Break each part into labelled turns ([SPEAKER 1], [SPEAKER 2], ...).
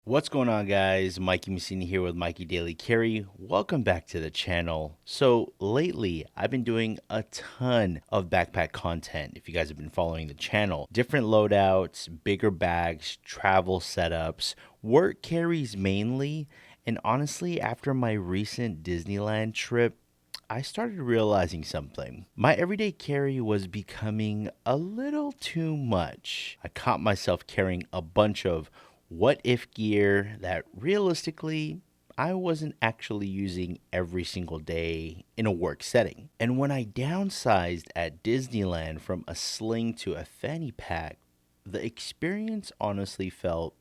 [SPEAKER 1] What's going on, guys? Mikey Messini here with Mikey Daily Carry. Welcome back to the channel. So lately, I've been doing a ton of backpack content. If you guys have been following the channel, different loadouts, bigger bags, travel setups, work carries mainly. And honestly, after my recent Disneyland trip, I started realizing something. My everyday carry was becoming a little too much. I caught myself carrying a bunch of what if gear that realistically I wasn't actually using every single day in a work setting. And when I downsized at Disneyland from a sling to a fanny pack, the experience honestly felt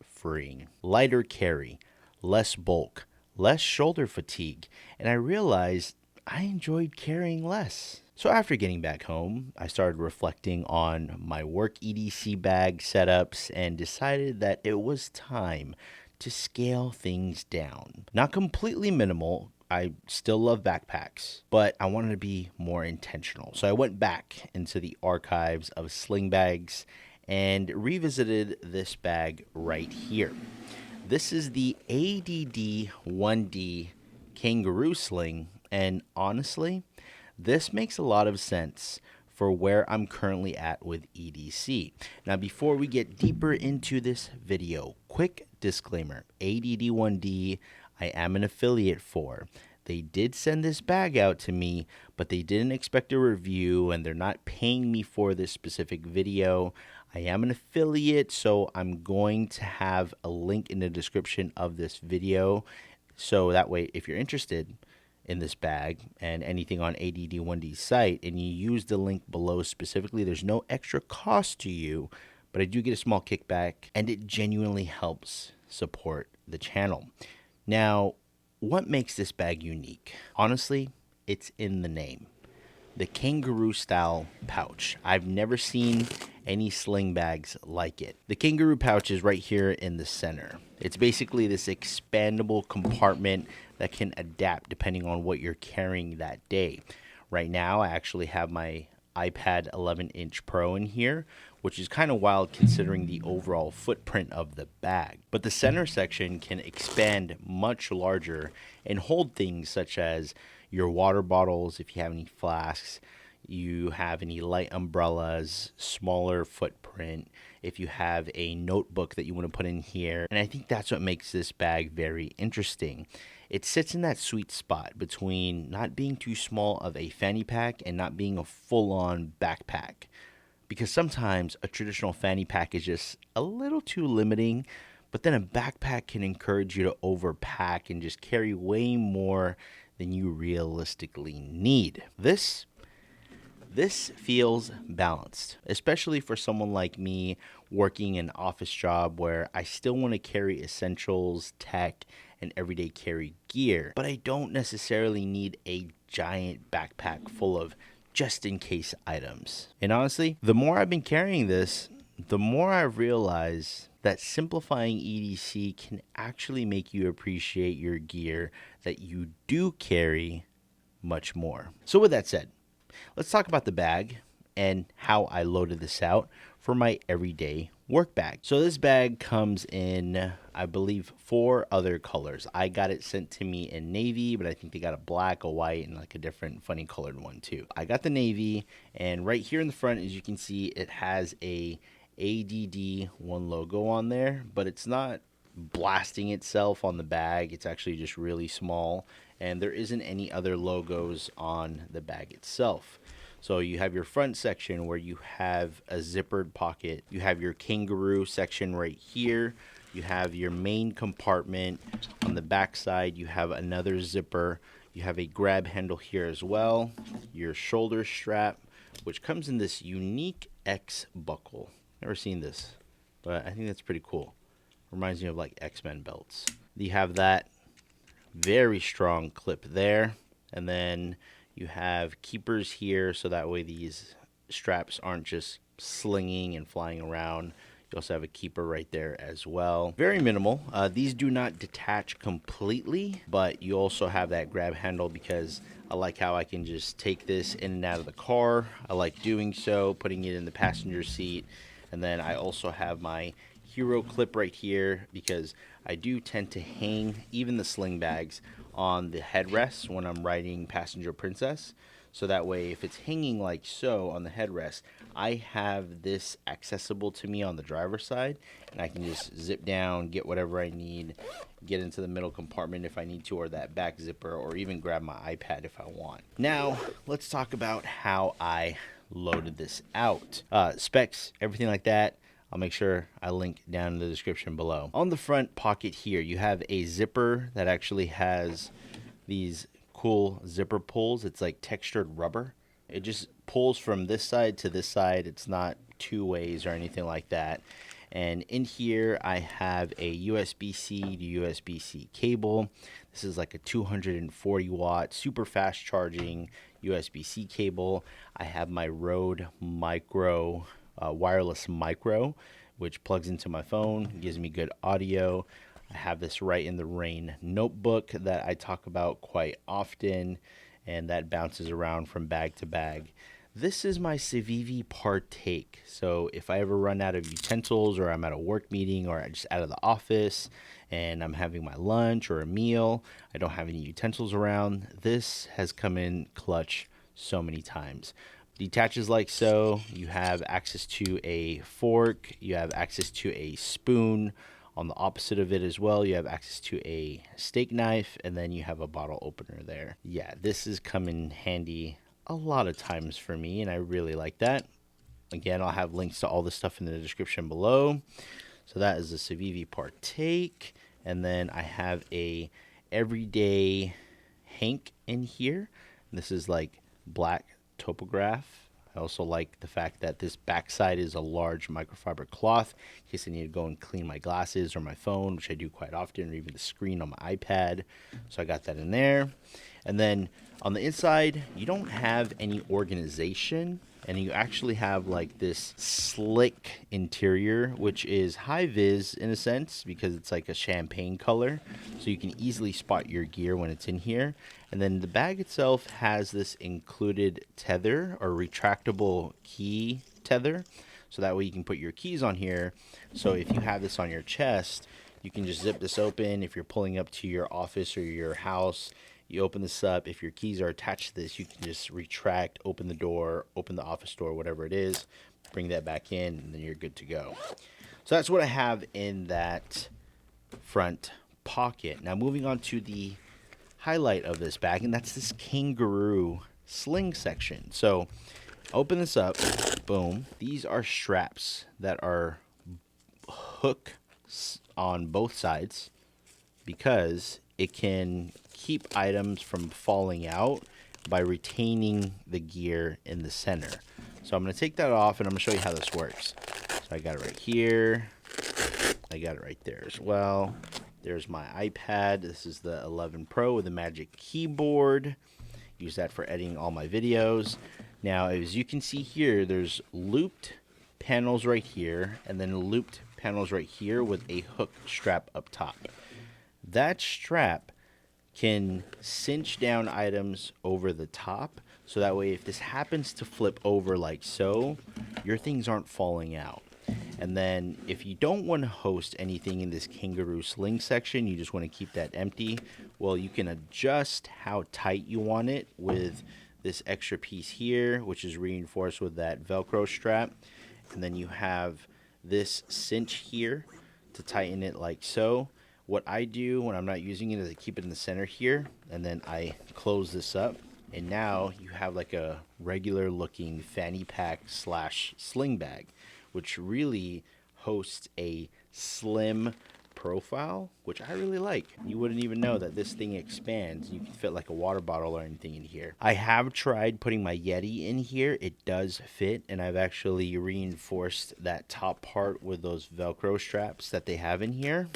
[SPEAKER 1] freeing. Lighter carry, less bulk, less shoulder fatigue, and I realized I enjoyed carrying less. So after getting back home, I started reflecting on my work EDC bag setups and decided that it was time to scale things down. Not completely minimal. I still love backpacks, but I wanted to be more intentional. So I went back into the archives of sling bags and revisited this bag right here. This is the ADD 1D Kangaroo Sling, and honestly, this makes a lot of sense for where I'm currently at with EDC. Now, before we get deeper into this video, quick disclaimer, ADD1D, I am an affiliate for. They did send this bag out to me, but they didn't expect a review and they're not paying me for this specific video. I am an affiliate, so I'm going to have a link in the description of this video. So that way, if you're interested in this bag and anything on ADD1D's site and you use the link below specifically, there's no extra cost to you, but I do get a small kickback and it genuinely helps support the channel. Now, what makes this bag unique? Honestly, it's in the name. The kangaroo style pouch. I've never seen any sling bags like it. The kangaroo pouch is right here in the center. It's basically this expandable compartment that can adapt depending on what you're carrying that day. Right now, I actually have my iPad 11-inch Pro in here, which is kind of wild considering the overall footprint of the bag. But the center section can expand much larger and hold things such as your water bottles, if you have any flasks, you have any light umbrellas, smaller footprint, if you have a notebook that you want to put in here. And I think that's what makes this bag very interesting. It sits in that sweet spot between not being too small of a fanny pack and not being a full-on backpack. Because sometimes a traditional fanny pack is just a little too limiting, but then a backpack can encourage you to overpack and just carry way more than you realistically need. This feels balanced, especially for someone like me working an office job where I still want to carry essentials, tech, and everyday carry gear, but I don't necessarily need a giant backpack full of just in case items. And honestly, the more I've been carrying this, the more I've realized that simplifying EDC can actually make you appreciate your gear that you do carry much more. So with that said, let's talk about the bag and how I loaded this out for my everyday work bag. So this bag comes in, I believe, 4 other colors. I got it sent to me in navy, but I think they got a black, a white, and like a different funny colored one too. I got the navy, and right here in the front, as you can see, it has a ADD1 logo on there, but it's not blasting itself on the bag. It's actually just really small, and there isn't any other logos on the bag itself. So you have your front section where you have a zippered pocket. You have your kangaroo section right here. You have your main compartment. On the back side, you have another zipper. You have a grab handle here as well. Your shoulder strap, which comes in this unique X buckle. Never seen this, but I think that's pretty cool. Reminds me of like X-Men belts. You have that very strong clip there, and then you have keepers here, so that way these straps aren't just slinging and flying around. You also have a keeper right there as well. Very minimal. These do not detach completely, but you also have that grab handle because I like how I can just take this in and out of the car. I like doing so, putting it in the passenger seat. And then I also have my hero clip right here because I do tend to hang even the sling bags on the headrest when I'm riding Passenger Princess. So that way, if it's hanging like so on the headrest, I have this accessible to me on the driver's side, and I can just zip down, get whatever I need, get into the middle compartment if I need to, or that back zipper, or even grab my iPad if I want. Now, let's talk about how I loaded this out. Specs, everything like that, I'll make sure I link down in the description below. On the front pocket here, you have a zipper that actually has these cool zipper pulls. It's like textured rubber. It just pulls from this side to this side. It's not two ways or anything like that. And in here, I have a USB-C to USB-C cable. This is like a 240 watt, super fast charging USB-C cable. I have my Rode Micro, wireless micro, which plugs into my phone, gives me good audio. I have this Right in the Rain notebook that I talk about quite often, and that bounces around from bag to bag. This is my Civivi Partake. So if I ever run out of utensils, or I'm at a work meeting, or I'm just out of the office and I'm having my lunch or a meal, I don't have any utensils around, this has come in clutch so many times. Detaches like so. You have access to a fork, you have access to a spoon. On the opposite of it as well, you have access to a steak knife, and then you have a bottle opener there. Yeah, this has come in handy a lot of times for me, and I really like that. Again, I'll have links to all this stuff in the description below. So that is the Civivi Partake, and then I have a everyday Hank in here. This is like black topograph. I also like the fact that this backside is a large microfiber cloth in case I need to go and clean my glasses or my phone, which I do quite often, or even the screen on my iPad. So I got that in there. And then on the inside, you don't have any organization, and you actually have like this slick interior, which is high vis in a sense because it's like a champagne color, so you can easily spot your gear when it's in here. And then the bag itself has this included tether or retractable key tether, so that way you can put your keys on here. So if you have this on your chest, you can just zip this open. If you're pulling up to your office or your house, you open this up. If your keys are attached to this, you can just retract, open the door, open the office door, whatever it is, bring that back in, and then you're good to go. So that's what I have in that front pocket. Now moving on to the highlight of this bag, and that's this Kangaroo Sling section. So open this up, boom. These are straps that are hooks on both sides because it can keep items from falling out by retaining the gear in the center. So I'm going to take that off, and I'm going to show you how this works. So I got it right here. I got it right there as well. There's my iPad. This is the 11 Pro with a Magic Keyboard. Use that for editing all my videos. Now, as you can see here, there's looped panels right here, and then looped panels right here with a hook strap up top. That strap can cinch down items over the top, so that way if this happens to flip over like so, your things aren't falling out. And then if you don't want to host anything in this Kangaroo Sling section, you just want to keep that empty, well, you can adjust how tight you want it with this extra piece here, which is reinforced with that Velcro strap. And then you have this cinch here to tighten it like so. What I do when I'm not using it is I keep it in the center here, and then I close this up, and now you have like a regular looking fanny pack slash sling bag, which really hosts a slim profile, which I really like. You wouldn't even know that this thing expands. You can fit like a water bottle or anything in here. I have tried putting my Yeti in here. It does fit, and I've actually reinforced that top part with those Velcro straps that they have in here.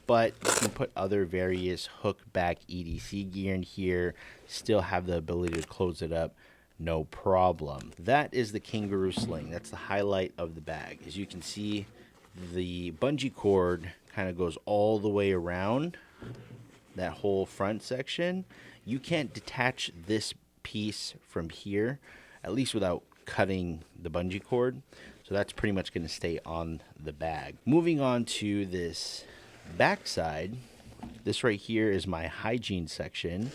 [SPEAKER 1] But you can put other various hook back EDC gear in here, still have the ability to close it up, no problem. That is the Kangaroo Sling. That's the highlight of the bag. As you can see, the bungee cord kind of goes all the way around that whole front section. You can't detach this piece from here, at least without cutting the bungee cord. So that's pretty much going to stay on the bag. Moving on to this back side, this right here is my hygiene section.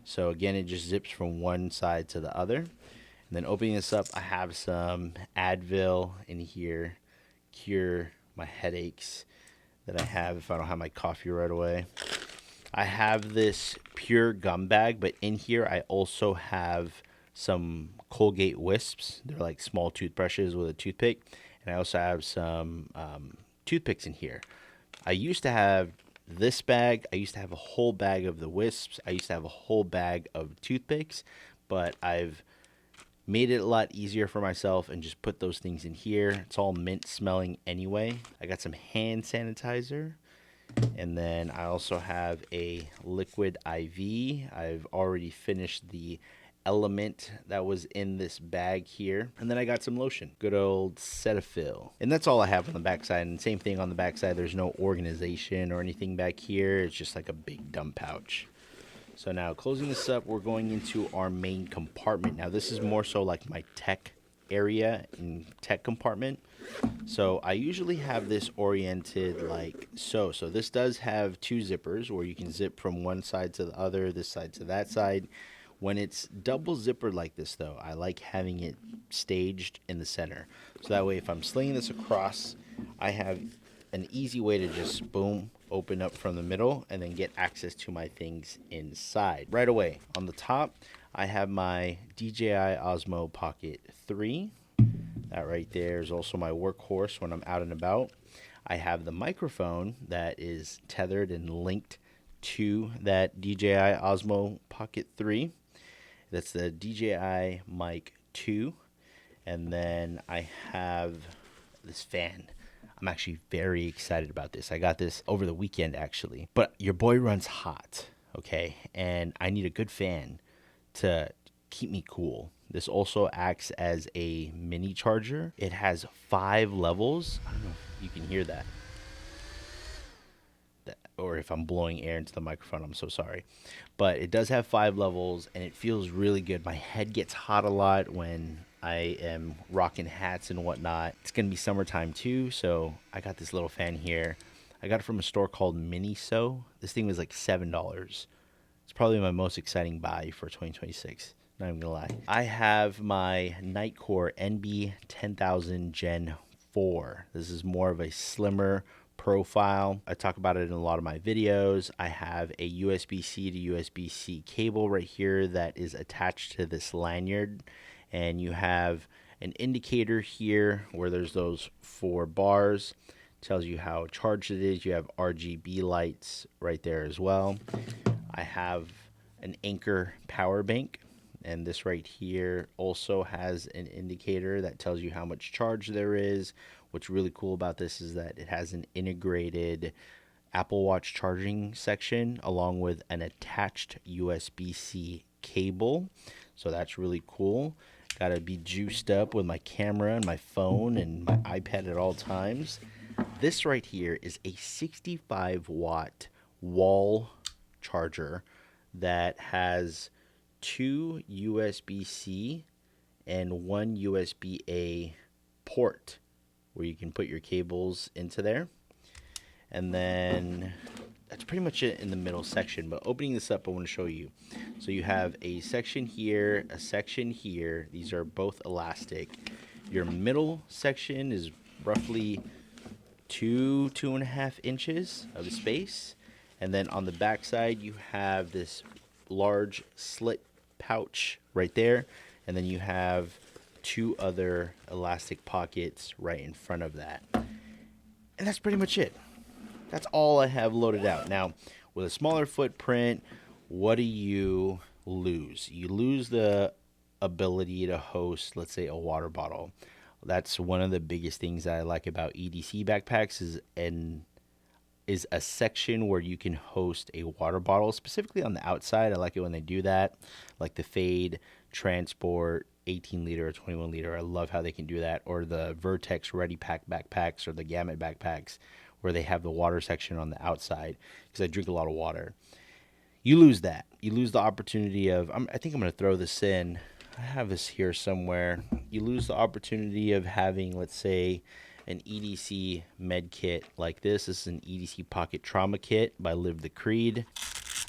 [SPEAKER 1] So again, it just zips from one side to the other. And then opening this up, I have some Advil in here, cure my headaches that I have if I don't have my coffee right away. I have this pure gum bag, but in here I also have some Colgate Wisps. They're like small toothbrushes with a toothpick. And I also have some toothpicks in here. I used to have this bag. I used to have a whole bag of the Wisps. I used to have a whole bag of toothpicks, but I've made it a lot easier for myself and just put those things in here. It's all mint smelling anyway. I got some hand sanitizer. And then I also have a liquid IV. I've already finished the element that was in this bag here. And then I got some lotion. Good old Cetaphil. And that's all I have on the backside. And same thing on the backside. There's no organization or anything back here. It's just like a big dump pouch. So now closing this up, we're going into our main compartment. Now this is more so like my tech area and tech compartment. So I usually have this oriented like so. So this does have two zippers where you can zip from one side to the other, this side to that side. When it's double zippered like this though, I like having it staged in the center. So that way if I'm slinging this across, I have an easy way to just boom, open up from the middle and then get access to my things inside. Right away, on the top, I have my DJI Osmo Pocket 3. That right there is also my workhorse when I'm out and about. I have the microphone that is tethered and linked to that DJI Osmo Pocket 3. That's the DJI Mic 2. And then I have this fan. I'm actually very excited about this. I got this over the weekend actually. But your boy runs hot, okay? And I need a good fan to keep me cool. This also acts as a mini charger. It has 5 levels. I don't know if you can hear that. Or if I'm blowing air into the microphone, I'm so sorry. But it does have 5 levels and it feels really good. My head gets hot a lot when I am rocking hats and whatnot. It's going to be summertime too, so I got this little fan here. I got it from a store called Miniso. This thing was like $7. It's probably my most exciting buy for 2026. Not even gonna lie. I have my Nightcore NB10000 Gen 4. This is more of a slimmer profile. I talk about it in a lot of my videos. I have a USB-C to USB-C cable right here that is attached to this lanyard. And you have an indicator here where there's those 4 bars. Tells you how charged it is. You have RGB lights right there as well. I have an Anchor power bank. And this right here also has an indicator that tells you how much charge there is. What's really cool about this is that it has an integrated Apple Watch charging section along with an attached USB-C cable. So that's really cool. Got to be juiced up with my camera and my phone and my iPad at all times. This right here is a 65 watt wall charger that has 2 USB-C and 1 USB-A port where you can put your cables into there. And then that's pretty much it in the middle section. But opening this up, I want to show you. So you have a section here, a section here. These are both elastic. Your middle section is roughly 2.5 inches of space. And then on the back side, you have this large slit pouch right there, and then you have 2 other elastic pockets right in front of that. And that's pretty much it. That's all I have loaded out. Now, with a smaller footprint, what do you lose? You lose the ability to host, let's say, a water bottle. That's one of the biggest things that I like about EDC backpacks is a section where you can host a water bottle, specifically on the outside. I like it when they do that, like the Fade, Transport, 18 liter or 21 liter. I love how they can do that. Or the Vertex Ready Pack backpacks or the Gamut backpacks where they have the water section on the outside, because I drink a lot of water. You lose that. You lose the opportunity of, I think I'm going to throw this in. I have this here somewhere. You lose the opportunity of having, let's say, an EDC med kit like this. This is an EDC Pocket Trauma Kit by Live the Creed.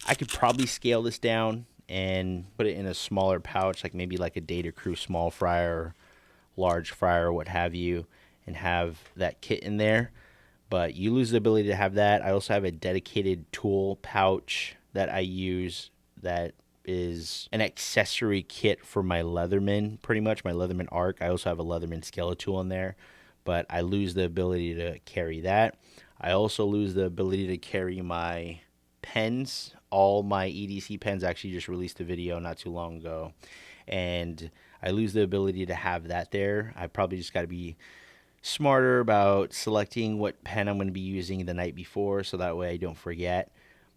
[SPEAKER 1] I could probably scale this down and put it in a smaller pouch, like maybe like a Data Crew small fryer, large fryer, what have you, and have that kit in there. But you lose the ability to have that. I also have a dedicated tool pouch that I use that is an accessory kit for my Leatherman, pretty much my Leatherman arc. I also have a Leatherman Skeletal in there, but I lose the ability to carry that. I also lose the ability to carry my pens. All my EDC pens. I actually just released a video not too long ago, and I lose the ability to have that there. I probably just got to be smarter about selecting what pen I'm going to be using the night before, so that way I don't forget.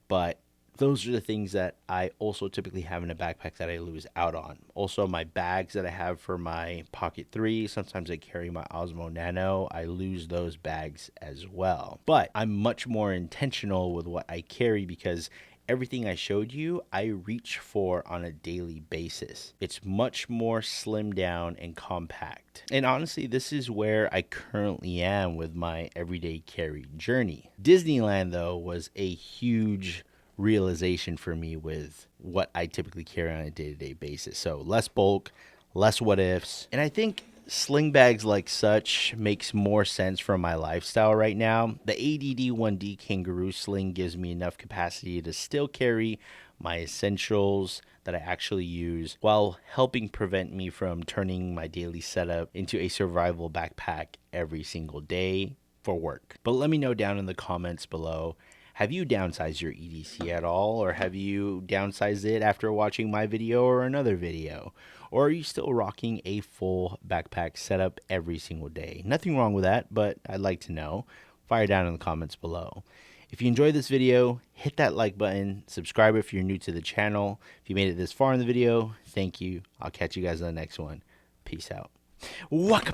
[SPEAKER 1] But those are the things that I also typically have in a backpack that I lose out on. Also, my bags that I have for my Pocket 3, sometimes I carry my Osmo Nano. I lose those bags as well. But I'm much more intentional with what I carry because everything I showed you, I reach for on a daily basis. It's much more slimmed down and compact. And honestly, this is where I currently am with my everyday carry journey. Disneyland, though, was a huge realization for me with what I typically carry on a day-to-day basis. So less bulk, less what ifs. And I think sling bags like such makes more sense for my lifestyle right now. The ADD 1D Kangaroo Sling gives me enough capacity to still carry my essentials that I actually use while helping prevent me from turning my daily setup into a survival backpack every single day for work. But let me know down in the comments below, have you downsized your EDC at all, or have you downsized it after watching my video or another video? Or are you still rocking a full backpack setup every single day? Nothing wrong with that, but I'd like to know. Fire down in the comments below. If you enjoyed this video, hit that like button, subscribe if you're new to the channel. If you made it this far in the video, thank you. I'll catch you guys on the next one. Peace out. Waka